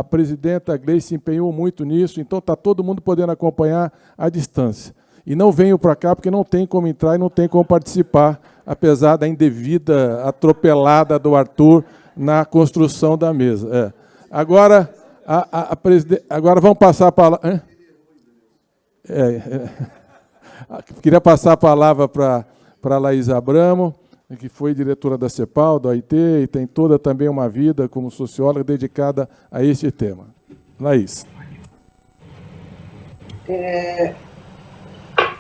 presidenta Gleice se empenhou muito nisso, então está todo mundo podendo acompanhar à distância. E não venham para cá porque não tem como entrar e não tem como participar, apesar da indevida atropelada do Arthur na construção da mesa. Agora, agora vamos passar a palavra... Queria passar a palavra para a Laís Abramo, que foi diretora da CEPAL, da OIT, e tem toda também uma vida como socióloga dedicada a este tema. Laís.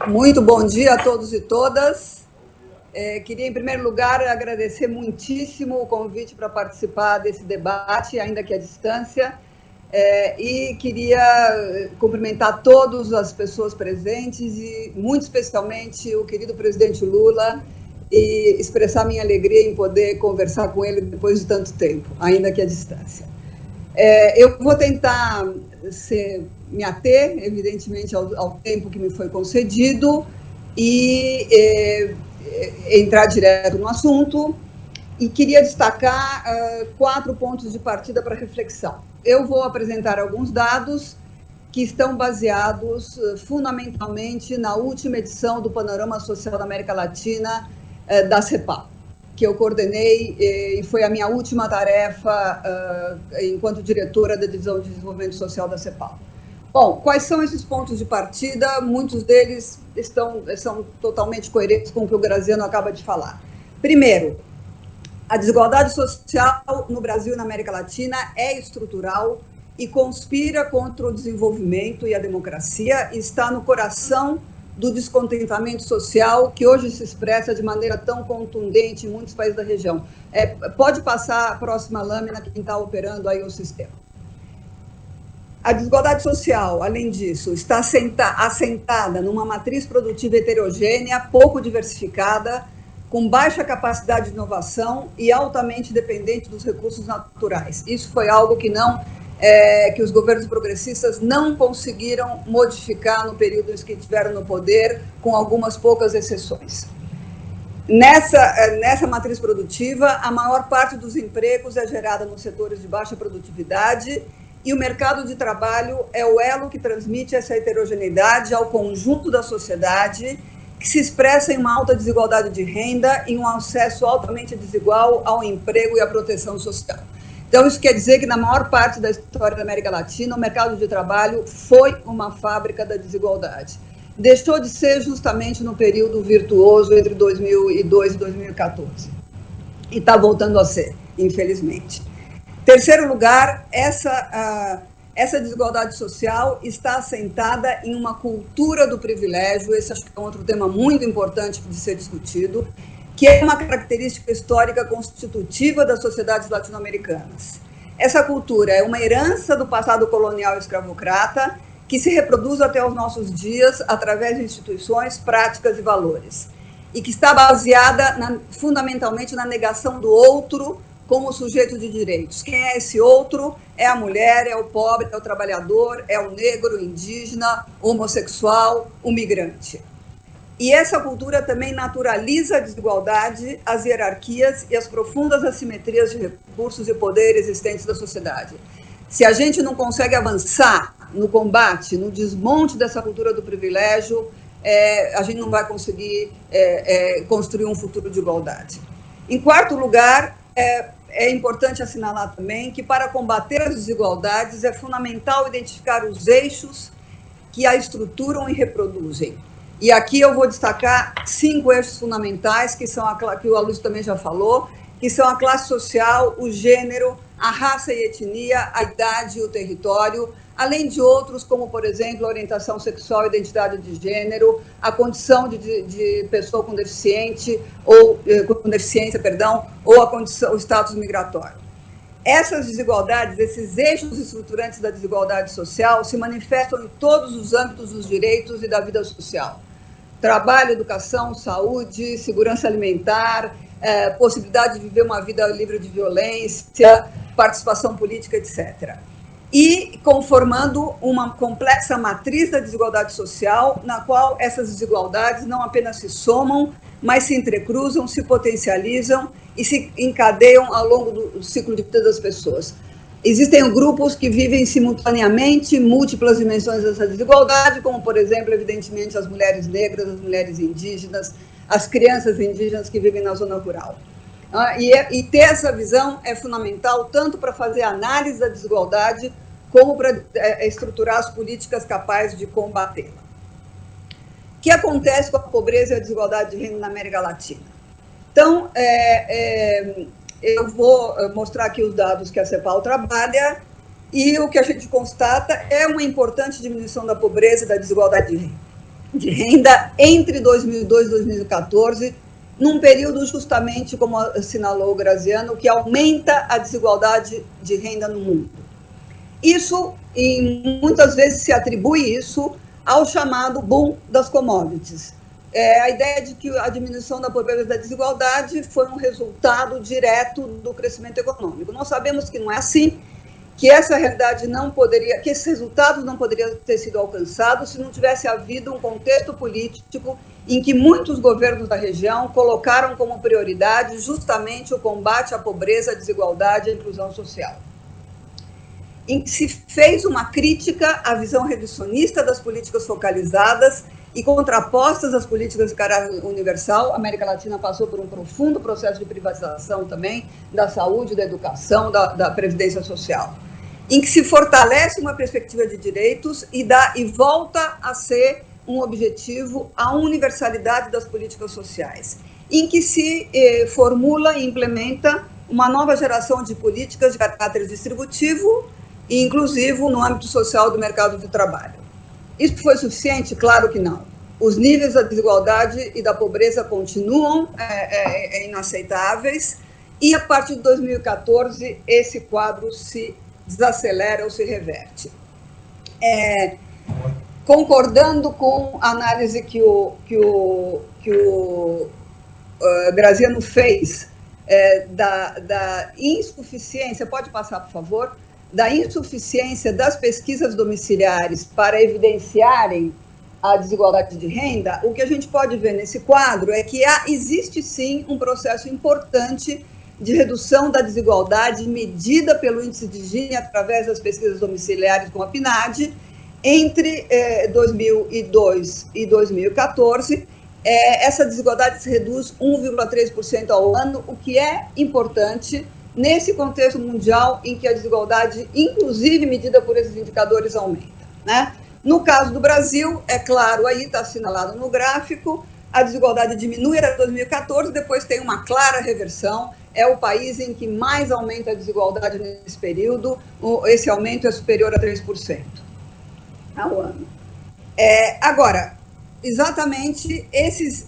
Muito bom dia a todos e todas. Queria, em primeiro lugar, agradecer muitíssimo o convite para participar desse debate, ainda que à distância, e queria cumprimentar todas as pessoas presentes e, muito especialmente, o querido presidente Lula, e expressar minha alegria em poder conversar com ele depois de tanto tempo, ainda que à distância. Eu vou tentar me ater, evidentemente, ao tempo que me foi concedido e entrar direto no assunto, e queria destacar 4 pontos de partida para reflexão. Eu vou apresentar alguns dados que estão baseados fundamentalmente na última edição do Panorama Social da América Latina da CEPAL, que eu coordenei e foi a minha última tarefa enquanto diretora da Divisão de Desenvolvimento Social da CEPAL. Bom, quais são esses pontos de partida? Muitos deles são totalmente coerentes com o que o Graziano acaba de falar. Primeiro, a desigualdade social no Brasil e na América Latina é estrutural e conspira contra o desenvolvimento e a democracia, e está no coração do descontentamento social que hoje se expressa de maneira tão contundente em muitos países da região. Pode passar a próxima lâmina, quem está operando aí o sistema. A desigualdade social, além disso, está assentada numa matriz produtiva heterogênea, pouco diversificada, com baixa capacidade de inovação e altamente dependente dos recursos naturais. Isso foi algo que que os governos progressistas não conseguiram modificar no período em que estiveram no poder, com algumas poucas exceções. Nessa matriz produtiva, a maior parte dos empregos é gerada nos setores de baixa produtividade, e o mercado de trabalho é o elo que transmite essa heterogeneidade ao conjunto da sociedade, que se expressa em uma alta desigualdade de renda e um acesso altamente desigual ao emprego e à proteção social. Então, isso quer dizer que, na maior parte da história da América Latina, o mercado de trabalho foi uma fábrica da desigualdade. Deixou de ser justamente no período virtuoso entre 2002 e 2014. E está voltando a ser, infelizmente. Terceiro lugar, essa desigualdade social está assentada em uma cultura do privilégio. Esse acho que é outro tema muito importante de ser discutido, que é uma característica histórica constitutiva das sociedades latino-americanas. Essa cultura é uma herança do passado colonial escravocrata que se reproduz até os nossos dias através de instituições, práticas e valores, e que está baseada fundamentalmente na negação do outro como sujeito de direitos. Quem é esse outro? É a mulher, é o pobre, é o trabalhador, é o negro, o indígena, o homossexual, o migrante. E essa cultura também naturaliza a desigualdade, as hierarquias e as profundas assimetrias de recursos e poder existentes da sociedade. Se a gente não consegue avançar no combate, no desmonte dessa cultura do privilégio, a gente não vai conseguir construir um futuro de igualdade. Em quarto lugar, é importante assinalar também que, para combater as desigualdades, é fundamental identificar os eixos que a estruturam e reproduzem. E aqui eu vou destacar 5 eixos fundamentais, que o Aloysio também já falou, que são a classe social, o gênero, a raça e etnia, a idade e o território, além de outros, como, por exemplo, a orientação sexual e identidade de gênero, a condição de pessoa com deficiência, ou a condição, o status migratório. Essas desigualdades, esses eixos estruturantes da desigualdade social, se manifestam em todos os âmbitos dos direitos e da vida social. Trabalho, educação, saúde, segurança alimentar, possibilidade de viver uma vida livre de violência, participação política, etc. E conformando uma complexa matriz da desigualdade social, na qual essas desigualdades não apenas se somam, mas se entrecruzam, se potencializam e se encadeiam ao longo do ciclo de vida das pessoas. Existem grupos que vivem simultaneamente múltiplas dimensões dessa desigualdade, como, por exemplo, evidentemente, as mulheres negras, as mulheres indígenas, as crianças indígenas que vivem na zona rural. E ter essa visão é fundamental tanto para fazer análise da desigualdade como para estruturar as políticas capazes de combatê-la. O que acontece com a pobreza e a desigualdade de renda na América Latina? Então, eu vou mostrar aqui os dados que a CEPAL trabalha e o que a gente constata é uma importante diminuição da pobreza e da desigualdade de renda entre 2002 e 2014, num período justamente, como assinalou o Graziano, que aumenta a desigualdade de renda no mundo. Isso, e muitas vezes se atribui isso ao chamado boom das commodities. A ideia de que a diminuição da pobreza e da desigualdade foi um resultado direto do crescimento econômico. Nós sabemos que não é assim, que essa realidade não poderia, que esses resultados não poderiam ter sido alcançados se não tivesse havido um contexto político em que muitos governos da região colocaram como prioridade justamente o combate à pobreza, à desigualdade e à inclusão social. Em que se fez uma crítica à visão reducionista das políticas focalizadas e contrapostas às políticas de caráter universal. A América Latina passou por um profundo processo de privatização também da saúde, da educação, da previdência social, em que se fortalece uma perspectiva de direitos e volta a ser um objetivo a universalidade das políticas sociais, em que se formula e implementa uma nova geração de políticas de caráter distributivo e inclusivo no âmbito social do mercado de trabalho. Isso foi suficiente? Claro que não. Os níveis da desigualdade e da pobreza continuam inaceitáveis e, a partir de 2014, esse quadro se desacelera ou se reverte. Concordando com a análise que o Graziano fez da insuficiência, pode passar, por favor, da insuficiência das pesquisas domiciliares para evidenciarem a desigualdade de renda, o que a gente pode ver nesse quadro é que existe sim um processo importante de redução da desigualdade medida pelo índice de Gini através das pesquisas domiciliares com a PNAD entre 2002 e 2014. Essa desigualdade se reduz 1,3% ao ano, o que é importante nesse contexto mundial em que a desigualdade, inclusive medida por esses indicadores, aumenta, né? No caso do Brasil, é claro, aí está assinalado no gráfico, a desigualdade diminui até 2014, depois tem uma clara reversão, é o país em que mais aumenta a desigualdade nesse período, esse aumento é superior a 3% ao ano. Agora, exatamente esses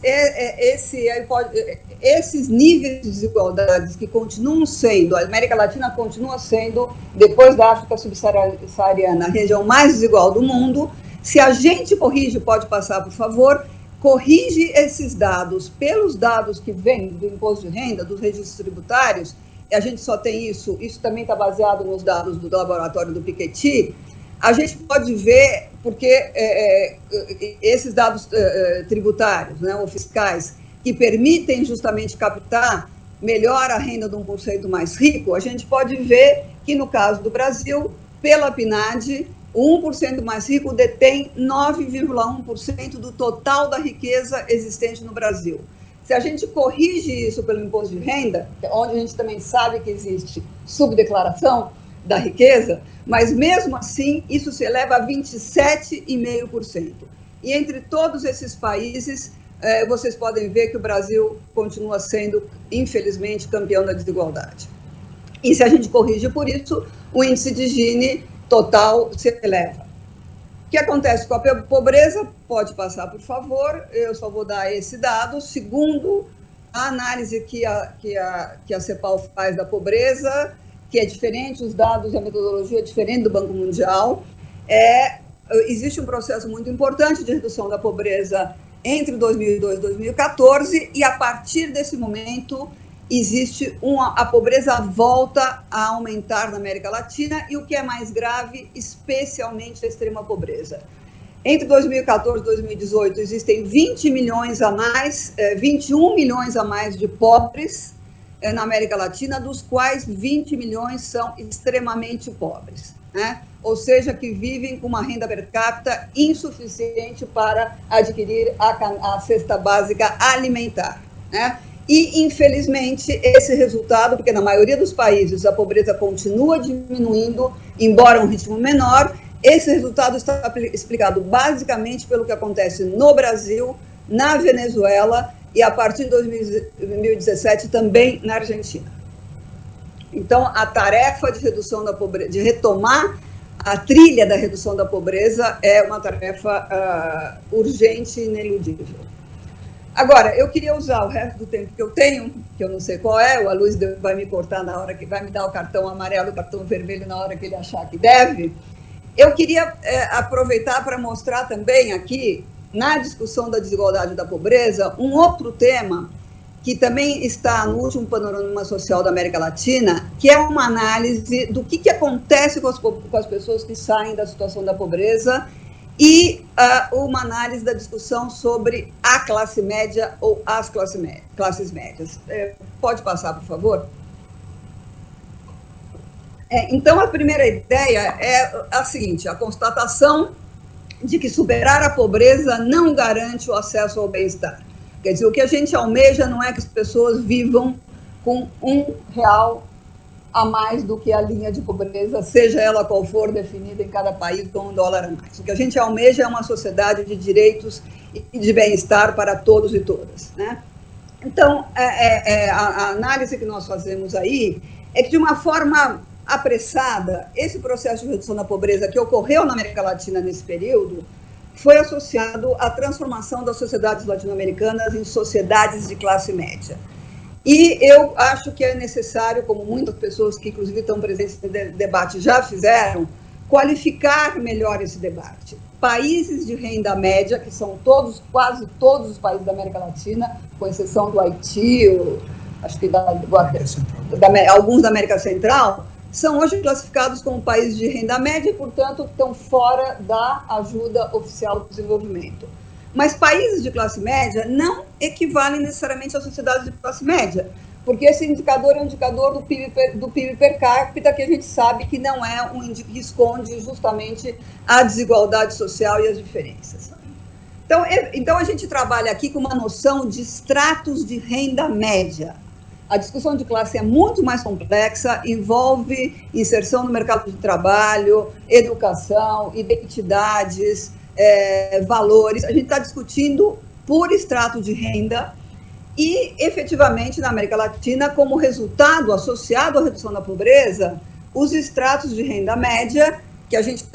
níveis de desigualdades que continuam sendo, a América Latina continua sendo, depois da África subsaariana, a região mais desigual do mundo. Se a gente corrige, pode passar, por favor, corrige esses dados pelos dados que vêm do imposto de renda, dos registros tributários, e a gente só tem isso também está baseado nos dados do laboratório do Piketty, a gente pode ver, porque esses dados tributários, né, ou fiscais, que permitem justamente captar melhor a renda de 1% mais rico, a gente pode ver que, no caso do Brasil, pela PNAD, o 1% mais rico detém 9,1% do total da riqueza existente no Brasil. Se a gente corrige isso pelo imposto de renda, onde a gente também sabe que existe subdeclaração da riqueza, mas mesmo assim isso se eleva a 27,5%. E entre todos esses países, vocês podem ver que o Brasil continua sendo, infelizmente, campeão da desigualdade. E se a gente corrige por isso, o índice de Gini total se eleva. O que acontece com a pobreza? Pode passar, por favor, eu só vou dar esse dado. Segundo a análise que a CEPAL faz da pobreza, que é diferente, os dados e a metodologia é diferente do Banco Mundial, existe um processo muito importante de redução da pobreza entre 2002 e 2014, e a partir desse momento existe a pobreza volta a aumentar na América Latina, e o que é mais grave, especialmente a extrema pobreza. Entre 2014 e 2018 existem 20 milhões a mais, 21 milhões a mais de pobres, na América Latina, dos quais 20 milhões são extremamente pobres, né? Ou seja, que vivem com uma renda per capita insuficiente para adquirir a cesta básica alimentar, né? E, infelizmente, esse resultado, porque na maioria dos países a pobreza continua diminuindo, embora um ritmo menor, esse resultado está explicado basicamente pelo que acontece no Brasil, na Venezuela e, a partir de 2017, também na Argentina. Então, a tarefa de redução da pobreza, de retomar a trilha da redução da pobreza, é uma tarefa urgente e ineludível. Agora, eu queria usar o resto do tempo que eu tenho, que eu não sei qual é, o Aloysio vai me cortar na hora que vai me dar o cartão amarelo e o cartão vermelho na hora que ele achar que deve. Eu queria aproveitar para mostrar também aqui, na discussão da desigualdade e da pobreza, um outro tema que também está no último panorama social da América Latina, que é uma análise do que acontece com as pessoas que saem da situação da pobreza e uma análise da discussão sobre a classe média ou as classes médias. Pode passar, por favor? Então, a primeira ideia é a seguinte: a constatação de que superar a pobreza não garante o acesso ao bem-estar. Quer dizer, o que a gente almeja não é que as pessoas vivam com R$1 a mais do que a linha de pobreza, seja ela qual for definida em cada país com $1 a mais. O que a gente almeja é uma sociedade de direitos e de bem-estar para todos e todas, né? Então, a análise que nós fazemos aí é que, de uma forma apressada, esse processo de redução da pobreza que ocorreu na América Latina nesse período foi associado à transformação das sociedades latino-americanas em sociedades de classe média. E eu acho que é necessário, como muitas pessoas que, inclusive, estão presentes no debate já fizeram, qualificar melhor esse debate. Países de renda média, que são quase todos os países da América Latina, com exceção do Haiti, acho que alguns da América Central, são hoje classificados como países de renda média e, portanto, estão fora da ajuda oficial do desenvolvimento. Mas países de classe média não equivalem necessariamente à sociedade de classe média, porque esse indicador é um indicador do PIB per capita, que a gente sabe que não é um índice que esconde justamente a desigualdade social e as diferenças. Então, a gente trabalha aqui com uma noção de estratos de renda média. A discussão de classe é muito mais complexa, envolve inserção no mercado de trabalho, educação, identidades, valores. A gente está discutindo por estrato de renda e, efetivamente, na América Latina, como resultado associado à redução da pobreza, os estratos de renda média, que a gente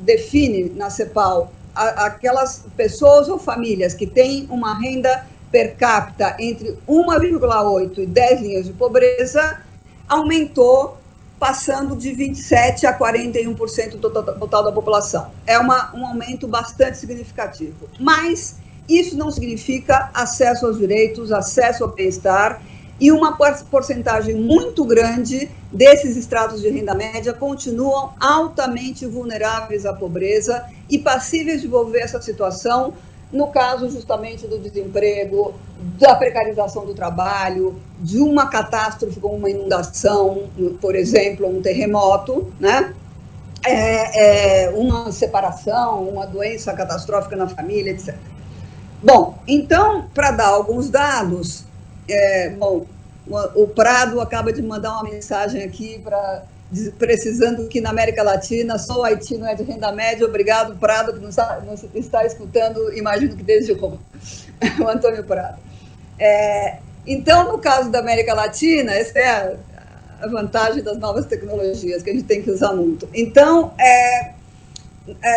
define na CEPAL, aquelas pessoas ou famílias que têm uma renda per capita entre 1,8 e 10 linhas de pobreza, aumentou, passando de 27% a 41% do total da população. É um aumento bastante significativo. Mas isso não significa acesso aos direitos, acesso ao bem-estar, e uma porcentagem muito grande desses estratos de renda média continuam altamente vulneráveis à pobreza e passíveis de envolver essa situação no caso justamente do desemprego, da precarização do trabalho, de uma catástrofe como uma inundação, por exemplo, um terremoto, né? Uma separação, uma doença catastrófica na família, etc. Bom, então, para dar alguns dados, o Prado acaba de mandar uma mensagem aqui precisando que na América Latina só o Haiti não é de renda média. Obrigado, Prado, que nos está escutando, imagino que desde Roma, o Antônio Prado. Então, no caso da América Latina, essa é a vantagem das novas tecnologias, que a gente tem que usar muito. Então,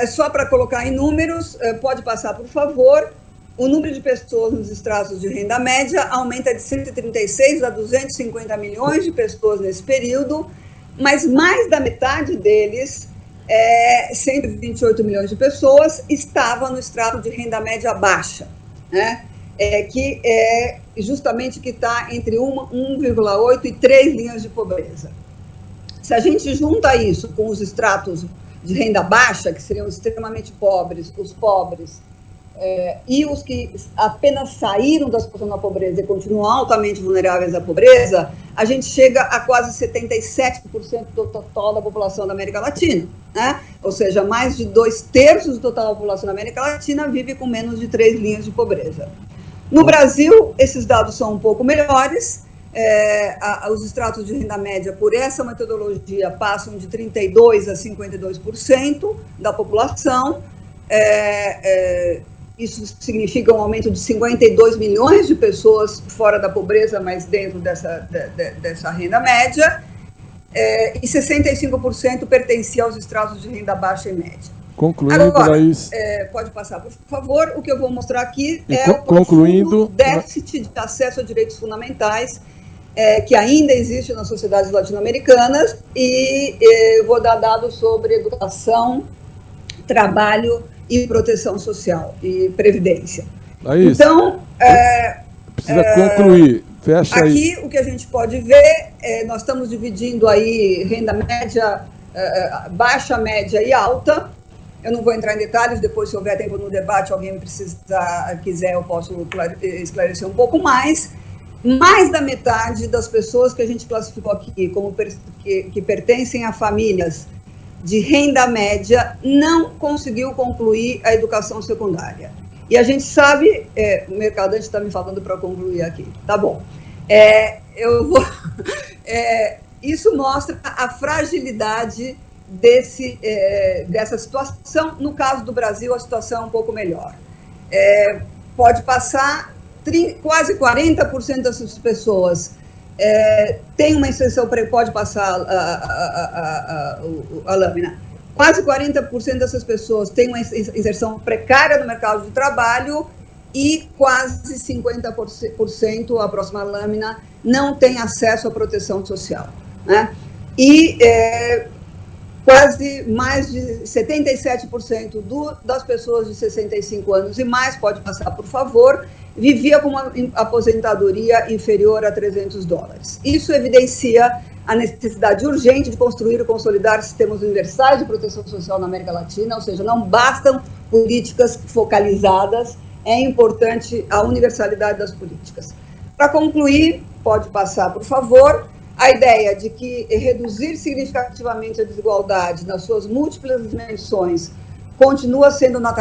só para colocar em números, pode passar, por favor, o número de pessoas nos estratos de renda média aumenta de 136 a 250 milhões de pessoas nesse período, mas mais da metade deles, 128 milhões de pessoas, estavam no extrato de renda média baixa, né? Que é justamente que está entre 1,8 e 3 linhas de pobreza. Se a gente junta isso com os estratos de renda baixa, que seriam extremamente pobres, os pobres, e os que apenas saíram da situação da pobreza e continuam altamente vulneráveis à pobreza, a gente chega a quase 77% do total da população da América Latina, né? Ou seja, mais de 2/3 do total da população da América Latina vive com menos de 3 linhas de pobreza. No Brasil, esses dados são um pouco melhores. Os estratos de renda média, por essa metodologia, passam de 32% a 52% da população. Isso significa um aumento de 52 milhões de pessoas fora da pobreza, mas dentro dessa renda média, e 65% pertencia aos estratos de renda baixa e média. Concluindo, agora, Laís... pode passar, por favor. O que eu vou mostrar aqui o concluindo, déficit de acesso a direitos fundamentais que ainda existe nas sociedades latino-americanas, e eu vou dar dados sobre educação, trabalho e proteção social e previdência. Laís, então, precisa concluir. Fecha aqui aí. O que a gente pode ver, nós estamos dividindo aí renda média, baixa, média e alta. Eu não vou entrar em detalhes, depois, se houver tempo no debate, alguém quiser, eu posso esclarecer um pouco mais. Mais da metade das pessoas que a gente classificou aqui como que pertencem a famílias de renda média não conseguiu concluir a educação secundária. E a gente sabe, o mercadante está me falando para concluir aqui, tá bom. Isso mostra a fragilidade dessa situação. No caso do Brasil, a situação é um pouco melhor. Pode passar, quase 40% dessas pessoas tem uma inserção, pode passar a lâmina. Quase 40% dessas pessoas têm uma inserção precária no mercado de trabalho e quase 50%, a próxima lâmina, não tem acesso à proteção social, né? E quase mais de 77% das pessoas de 65 anos e mais, pode passar, por favor, vivia com uma aposentadoria inferior a $300. Isso evidencia a necessidade urgente de construir e consolidar sistemas universais de proteção social na América Latina, ou seja, não bastam políticas focalizadas, é importante a universalidade das políticas. Para concluir, pode passar, por favor, a ideia de que reduzir significativamente a desigualdade nas suas múltiplas dimensões continua sendo uma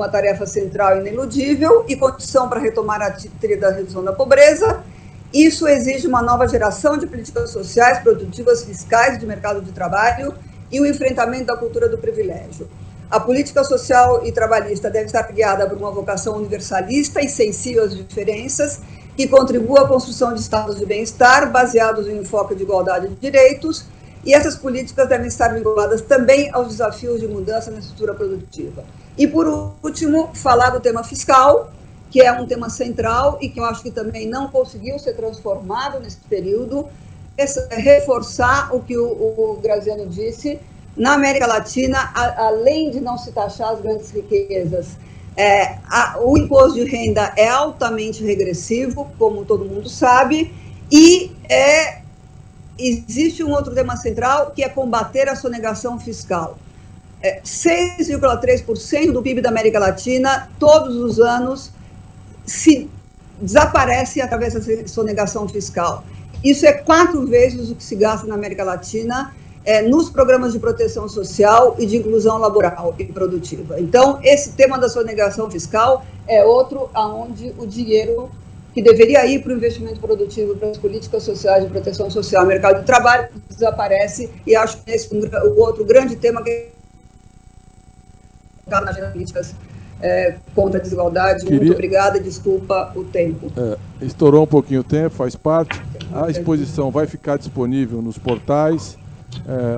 tarefa central e ineludível e condição para retomar a trilha da redução da pobreza. Isso exige uma nova geração de políticas sociais, produtivas, fiscais, de mercado de trabalho e o enfrentamento da cultura do privilégio. A política social e trabalhista deve estar guiada por uma vocação universalista e sensível às diferenças, que contribua à construção de estados de bem-estar baseados em enfoque de igualdade de direitos, e essas políticas devem estar vinculadas também aos desafios de mudança na estrutura produtiva. E, por último, falar do tema fiscal, que é um tema central e que eu acho que também não conseguiu ser transformado nesse período, reforçar o que o Graziano disse. Na América Latina, além de não se taxar as grandes riquezas, o imposto de renda é altamente regressivo, como todo mundo sabe, e existe um outro tema central, que é combater a sonegação fiscal. 6,3% do PIB da América Latina, todos os anos, se desaparece através da sonegação fiscal. Isso é 4 vezes o que se gasta na América Latina nos programas de proteção social e de inclusão laboral e produtiva. Então, esse tema da sonegação fiscal é outro onde o dinheiro que deveria ir para o investimento produtivo, para as políticas sociais de proteção social, mercado de trabalho, desaparece, e acho que esse é o outro grande tema que está na agenda de políticas contra a desigualdade. Muito obrigada, desculpa o tempo. Estourou um pouquinho o tempo, faz parte. A exposição vai ficar disponível nos portais.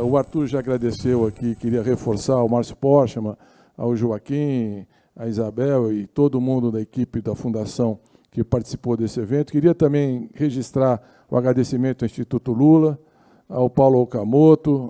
O Arthur já agradeceu aqui, queria reforçar ao Márcio Porchman, ao Joaquim, a Isabel e todo mundo da equipe da Fundação que participou desse evento. Queria também registrar o agradecimento ao Instituto Lula, ao Paulo Okamoto,